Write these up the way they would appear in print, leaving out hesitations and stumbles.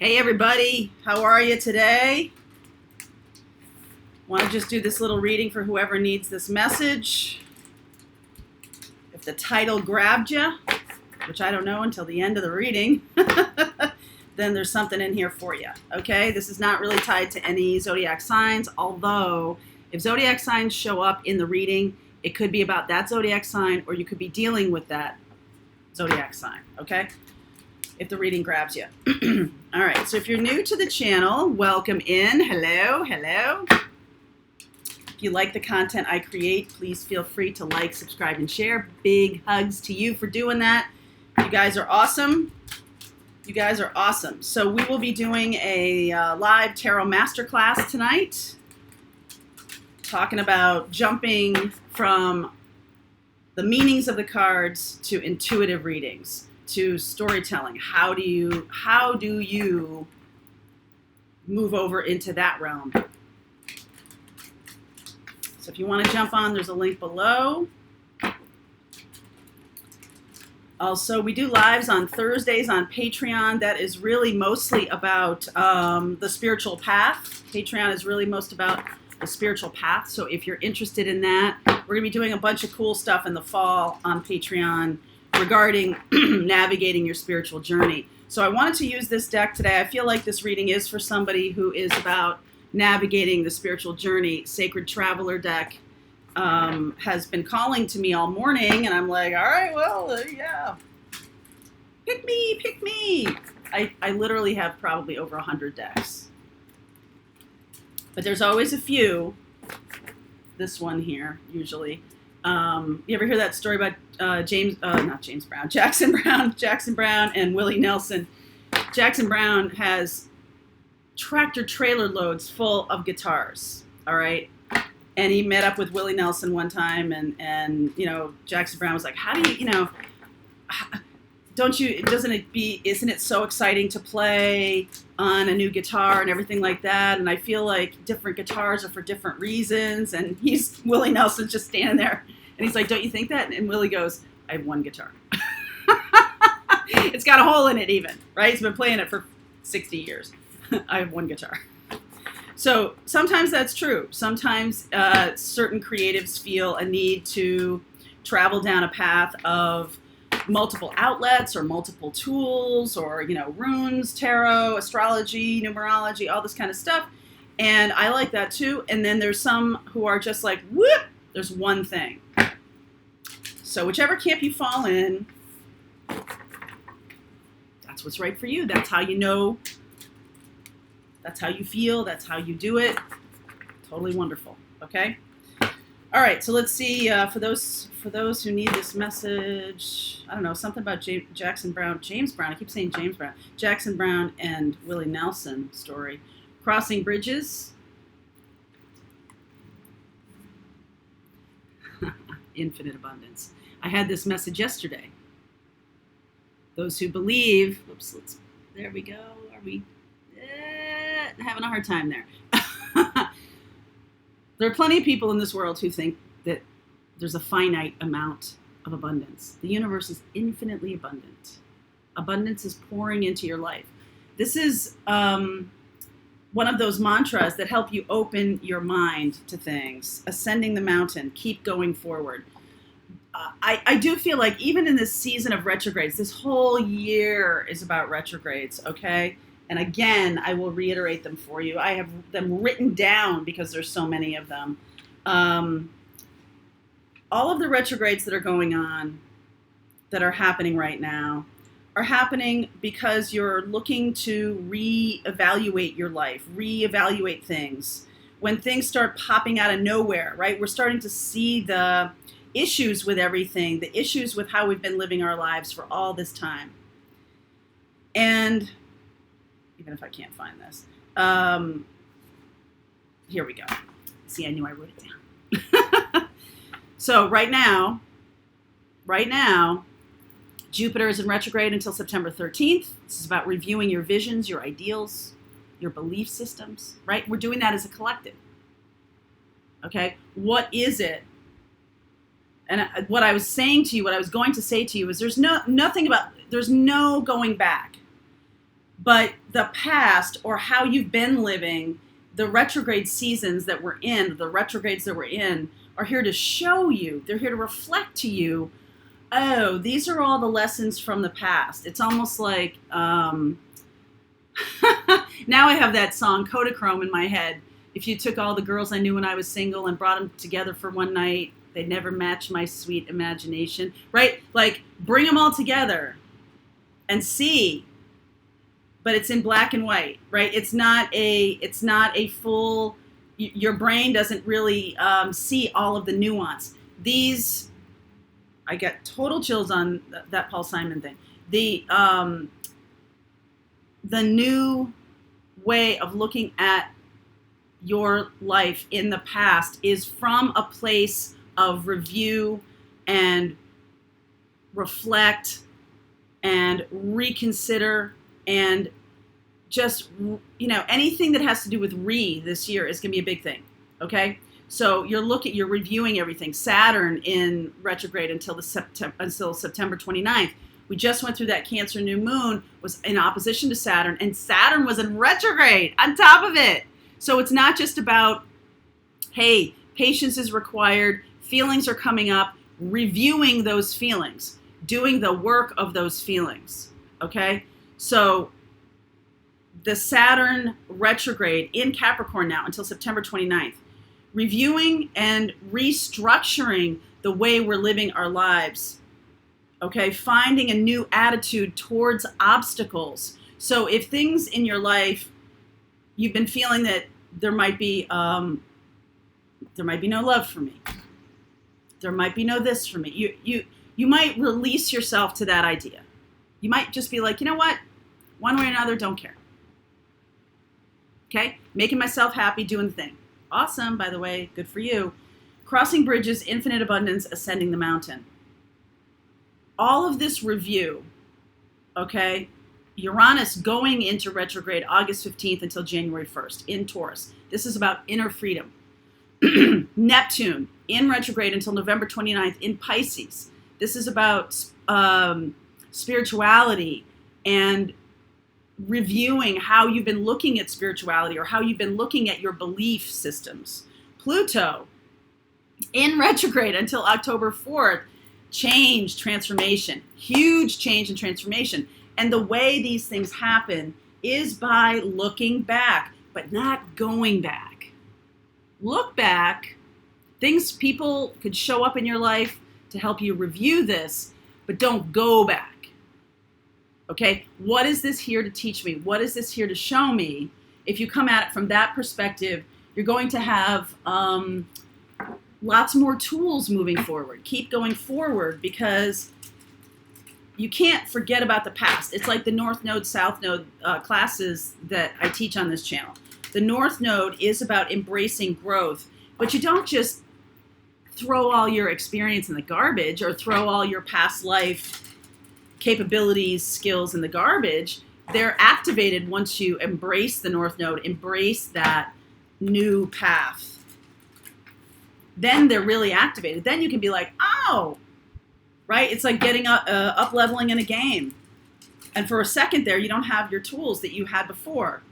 Hey everybody, how are you today? Want to just do this little reading for whoever needs this message. If the title grabbed you, which I don't know until the end of the reading, then there's something in here for you, okay? This is not really tied to any zodiac signs, although if zodiac signs show up in the reading, it could be about that zodiac sign, or you could be dealing with that zodiac sign, okay? If the reading grabs you. All right, so if you're new to the channel, welcome in. Hello. If you like the content I create, please feel free to like, subscribe, and share. Big hugs to you for doing that. You guys are awesome. So we will be doing a live tarot masterclass tonight, talking about jumping from the meanings of the cards to intuitive readings, to storytelling. How do you move over into that realm? So if you want to jump on, there's a link below. Also, we do lives on Thursdays on Patreon. That is really mostly about the spiritual path. Patreon is really most about the spiritual path. So if you're interested in that, we're going to be doing a bunch of cool stuff in the fall on Patreon regarding navigating your spiritual journey. So I wanted to use this deck today. I feel like this reading is for somebody who is about navigating the spiritual journey. Sacred Traveler deck has been calling to me all morning, and I'm like, all right, well, yeah. Pick me. I literally have probably over 100 decks. But there's always a few. This one here, usually. You ever hear that story about Jackson Brown and Willie Nelson? Jackson Brown has tractor trailer loads full of guitars, all right? And he met up with Willie Nelson one time, and Jackson Brown was like, how do you, isn't it so exciting to play on a new guitar and everything like that? And I feel like different guitars are for different reasons. And Willie Nelson's just standing there, and he's like, don't you think that? And Willie goes, I have one guitar. It's got a hole in it even, right? He's been playing it for 60 years. I have one guitar. So sometimes that's true. Sometimes certain creatives feel a need to travel down a path of multiple outlets or multiple tools, or runes, tarot, astrology, numerology, all this kind of stuff. And I like that too. And then there's some who are just like, whoop, there's one thing. So whichever camp you fall in, that's what's right for you. That's how you know. That's how you feel. That's how you do it. Totally wonderful. Okay. All right. So let's see. For those who need this message, I don't know, something about James Brown. I keep saying James Brown. Jackson Brown and Willie Nelson story. Crossing bridges. Infinite abundance. I had this message yesterday. Those who believe. There we go. Are we having a hard time there? There are plenty of people in this world who think that there's a finite amount of abundance. The universe is infinitely abundant. Abundance is pouring into your life. This is one of those mantras that help you open your mind to things. Ascending the mountain, keep going forward. I do feel like even in this season of retrogrades, this whole year is about retrogrades, okay? And again, I will reiterate them for you. I have them written down because there's so many of them. All of the retrogrades that are going on, that are happening right now, are happening because you're looking to reevaluate your life, reevaluate things. When things start popping out of nowhere, right? We're starting to see the issues with everything, the issues with how we've been living our lives for all this time. And even if I can't find this. Here we go. See, I knew I wrote it down. So right now, Jupiter is in retrograde until September 13th. This is about reviewing your visions, your ideals, your belief systems, right? We're doing that as a collective. Okay? What is it? And what I was saying to you, what I was going to say to you is there's no going back. But the past, or how you've been living, the retrograde seasons that we're in, the retrogrades that we're in, are here to show you, they're here to reflect to you, oh, these are all the lessons from the past. It's almost like, now I have that song Kodachrome in my head. If you took all the girls I knew when I was single and brought them together for one night, they'd never match my sweet imagination, right? Like, bring them all together and see. But it's in black and white, right? It's not a full, your brain doesn't really see all of the nuance. These, I get total chills on that Paul Simon thing. The new way of looking at your life in the past is from a place of review and reflect and reconsider, and just, anything that has to do with this year is going to be a big thing. Okay, so you're reviewing everything. Saturn in retrograde until September 29th. We just went through that Cancer new moon, was in opposition to Saturn, and Saturn was in retrograde on top of it. So it's not just about, hey, patience is required, feelings are coming up, reviewing those feelings, doing the work of those feelings, okay? So the Saturn retrograde in Capricorn now until September 29th, reviewing and restructuring the way we're living our lives, okay? Finding a new attitude towards obstacles. So if things in your life, you've been feeling that there might be no love for me, there might be no this for me, you might release yourself to that idea. You might just be like, you know what? One way or another, don't care. Okay? Making myself happy, doing the thing. Awesome, by the way, good for you. Crossing bridges, infinite abundance, ascending the mountain. All of this review, okay? Uranus going into retrograde August 15th until January 1st in Taurus. This is about inner freedom. Neptune in retrograde until November 29th in Pisces. This is about spirituality and reviewing how you've been looking at spirituality or how you've been looking at your belief systems. Pluto in retrograde until October 4th. Change, transformation, huge change and transformation. And the way these things happen is by looking back, but not going back. Look back. People could show up in your life to help you review this, but don't go back. Okay? What is this here to teach me? What is this here to show me? If you come at it from that perspective, you're going to have lots more tools moving forward. Keep going forward, because you can't forget about the past. It's like the North Node, South Node classes that I teach on this channel. The North Node is about embracing growth, but you don't just throw all your experience in the garbage or throw all your past life capabilities, skills in the garbage. They're activated once you embrace the North Node, embrace that new path. Then they're really activated. Then you can be like, oh, right? It's like getting up leveling in a game. And for a second there, you don't have your tools that you had before.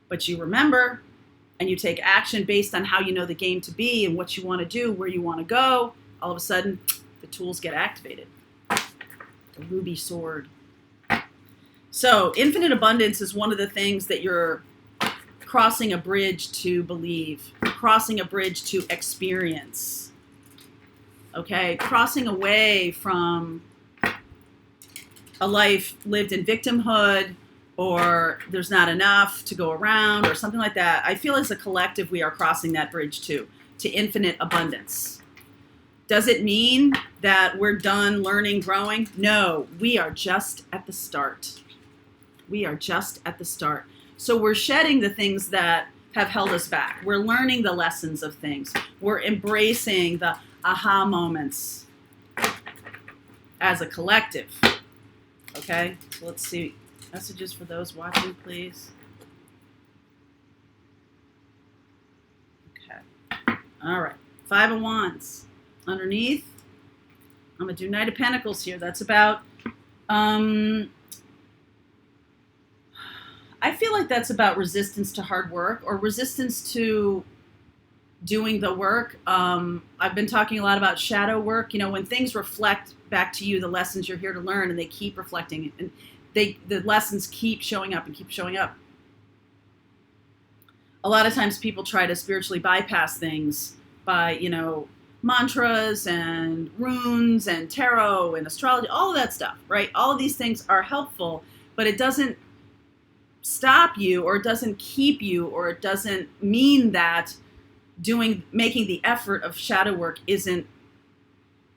But you remember, and you take action based on how you know the game to be and what you want to do, where you want to go. All of a sudden, the tools get activated. The ruby sword. So infinite abundance is one of the things that you're crossing a bridge to believe, crossing a bridge to experience. Okay, crossing away from a life lived in victimhood, or there's not enough to go around, or something like that. I feel as a collective we are crossing that bridge to infinite abundance. Does it mean that we're done learning, growing? No, we are just at the start. We are just at the start. So we're shedding the things that have held us back. We're learning the lessons of things. We're embracing the aha moments as a collective. Okay, so let's see. Messages for those watching, please. Okay. All right. 5 of Wands. Underneath, I'm going to do Knight of Pentacles here. That's about I feel like that's about resistance to hard work or resistance to doing the work. I've been talking a lot about shadow work. You know, when things reflect back to you, the lessons you're here to learn, and they keep reflecting, and the lessons keep showing up and keep showing up. A lot of times people try to spiritually bypass things by, you know, mantras and runes and tarot and astrology, all of that stuff, right? All of these things are helpful, but it doesn't stop you, or it doesn't keep you, or it doesn't mean that making the effort of shadow work isn't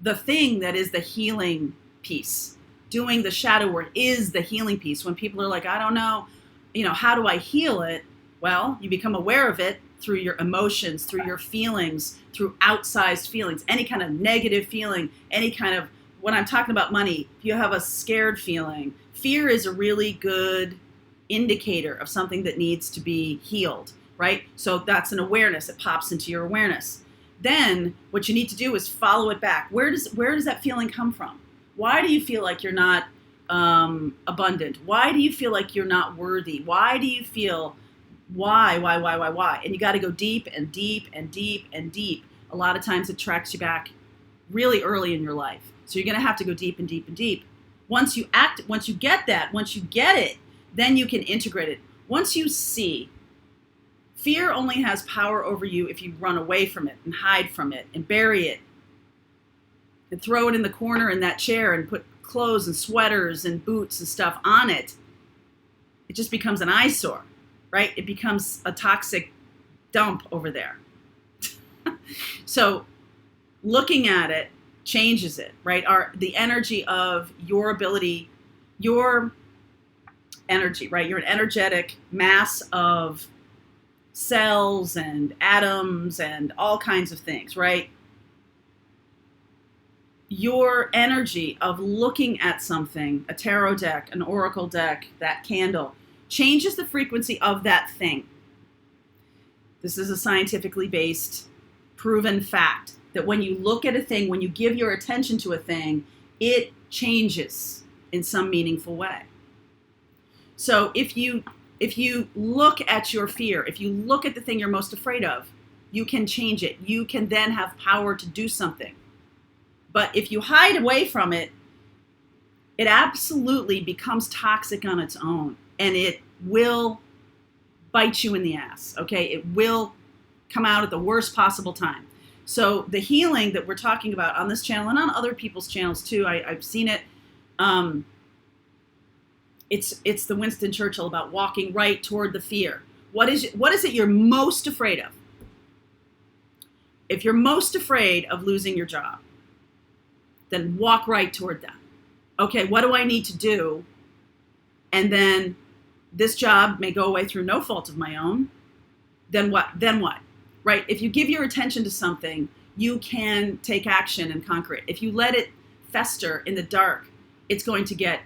the thing that is the healing piece. Doing the shadow work is the healing piece. When people are like, I don't know, you know, how do I heal it? Well, you become aware of it through your emotions, through your feelings, through outsized feelings, any kind of negative feeling, any kind of, when I'm talking about money, if you have a scared feeling, fear is a really good indicator of something that needs to be healed, right? So that's an awareness. It pops into your awareness. Then what you need to do is follow it back. Where does that feeling come from? Why do you feel like you're not abundant? Why do you feel like you're not worthy? Why do you feel why? And you got to go deep and deep and deep and deep. A lot of times it tracks you back really early in your life. So you're going to have to go deep and deep and deep. Once you get it, then you can integrate it. Once you see, fear only has power over you if you run away from it and hide from it and bury it and throw it in the corner in that chair and put clothes and sweaters and boots and stuff on it. It just becomes an eyesore, right? It becomes a toxic dump over there. So looking at it changes it, right? The energy of your ability, your energy, right? You're an energetic mass of cells and atoms and all kinds of things, right? Your energy of looking at something, a tarot deck, an oracle deck, that candle, changes the frequency of that thing. This is a scientifically based, proven fact that when you look at a thing, when you give your attention to a thing, it changes in some meaningful way. So if you look at your fear, if you look at the thing you're most afraid of, you can change it. You can then have power to do something. But if you hide away from it, it absolutely becomes toxic on its own, and it will bite you in the ass, okay? It will come out at the worst possible time. So the healing that we're talking about on this channel and on other people's channels too, I've seen it. It's the Winston Churchill about walking right toward the fear. What is it you're most afraid of? If you're most afraid of losing your job, then walk right toward that. Okay, what do I need to do? And then this job may go away through no fault of my own. Then what? Right? If you give your attention to something, you can take action and conquer it. If you let it fester in the dark, it's going to get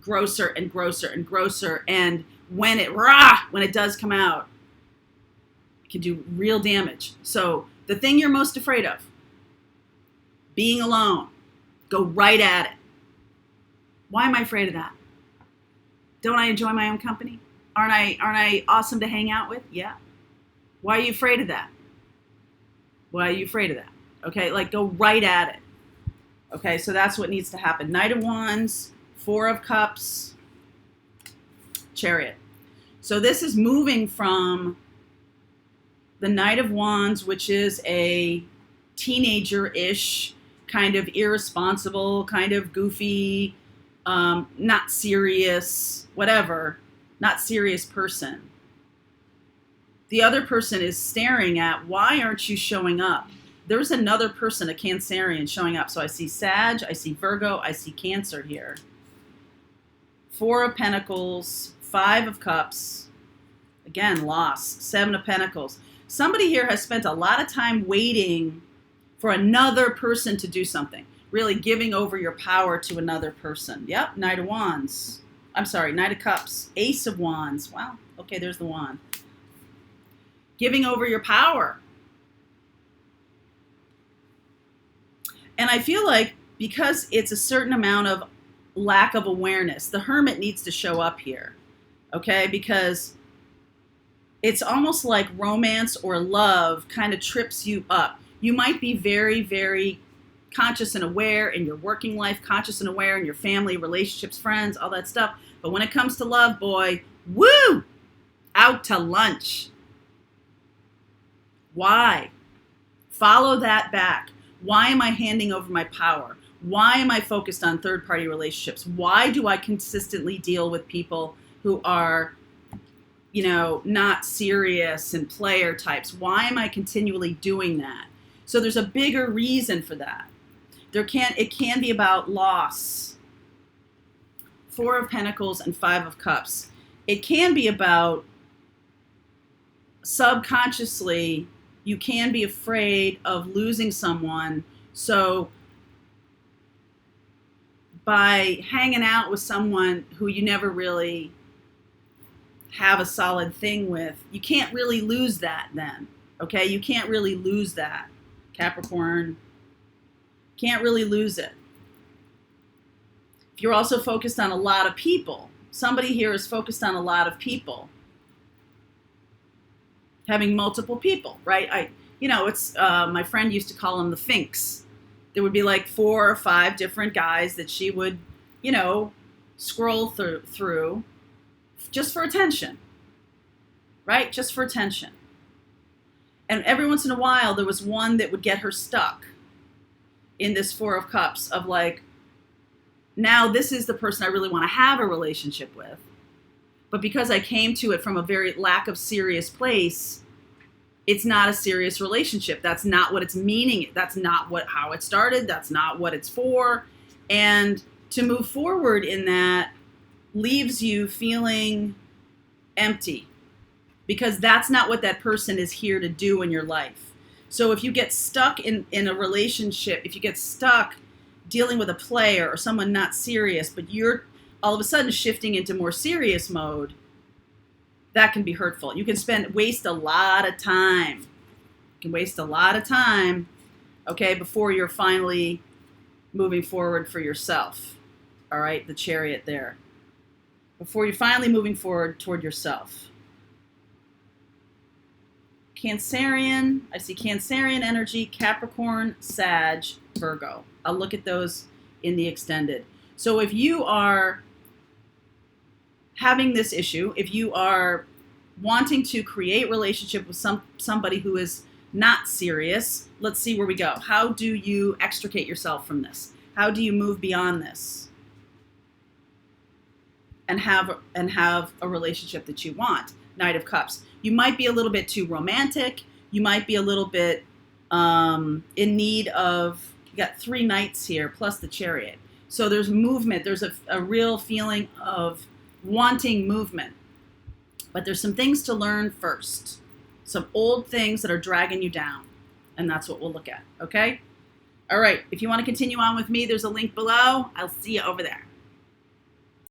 grosser and grosser and grosser. And when it does come out, it can do real damage. So the thing you're most afraid of, being alone, go right at it. Why am I afraid of that? Don't I enjoy my own company? Aren't I awesome to hang out with? Yeah. Why are you afraid of that? Why are you afraid of that? Okay, like go right at it. Okay, so that's what needs to happen. Knight of Wands, Four of Cups, Chariot. So this is moving from the Knight of Wands, which is a teenager-ish, kind of irresponsible, kind of goofy, not serious, whatever, not serious person. The other person is staring at, why aren't you showing up? There's another person, a Cancerian, showing up. So I see Sag, I see Virgo, I see Cancer here. Four of Pentacles, Five of Cups, again, loss, Seven of Pentacles. Somebody here has spent a lot of time waiting for another person to do something, really giving over your power to another person. Yep, Knight of Wands. I'm sorry, Knight of Cups, Ace of Wands. Wow, okay, there's the wand. Giving over your power. And I feel like because it's a certain amount of lack of awareness, the Hermit needs to show up here. okay? Because it's almost like romance or love kind of trips you up. You might be very, very conscious and aware in your working life, conscious and aware in your family, relationships, friends, all that stuff. But when it comes to love, boy, woo, out to lunch. Why? Follow that back. Why am I handing over my power? Why am I focused on third-party relationships? Why do I consistently deal with people who are, not serious and player types? Why am I continually doing that? So there's a bigger reason for that. It can be about loss. 4 of Pentacles and 5 of Cups. It can be about subconsciously, you can be afraid of losing someone. So by hanging out with someone who you never really have a solid thing with, you can't really lose that then. Okay? You can't really lose that. Capricorn, can't really lose it. If you're also focused on a lot of people, somebody here is focused on a lot of people. Having multiple people, right? It's my friend used to call them the Finks. There would be like 4 or 5 different guys that she would, scroll through just for attention, right? Just for attention. And every once in a while, there was one that would get her stuck in this 4 of Cups of like, now this is the person I really want to have a relationship with. But because I came to it from a very lack of serious place, it's not a serious relationship. That's not what it's meaning. That's not how it started. That's not what it's for. And to move forward in that leaves you feeling empty, because that's not what that person is here to do in your life. So if you get stuck in a relationship, if you get stuck dealing with a player or someone not serious, but you're all of a sudden shifting into more serious mode, that can be hurtful. You can waste a lot of time. You can waste a lot of time, okay, before you're finally moving forward for yourself. All right, the Chariot there. Before you're finally moving forward toward yourself. Cancerian, I see Cancerian energy, Capricorn, Sag, Virgo. I'll look at those in the extended. So if you are having this issue, if you are wanting to create relationship with somebody who is not serious, let's see where we go. How do you extricate yourself from this? How do you move beyond this and have a relationship that you want? Knight of Cups. You might be a little bit too romantic. You might be a little bit in need of, you got 3 knights here plus the Chariot. So there's movement. There's a real feeling of wanting movement. But there's some things to learn first. Some old things that are dragging you down. And that's what we'll look at. Okay? All right. If you want to continue on with me, there's a link below. I'll see you over there.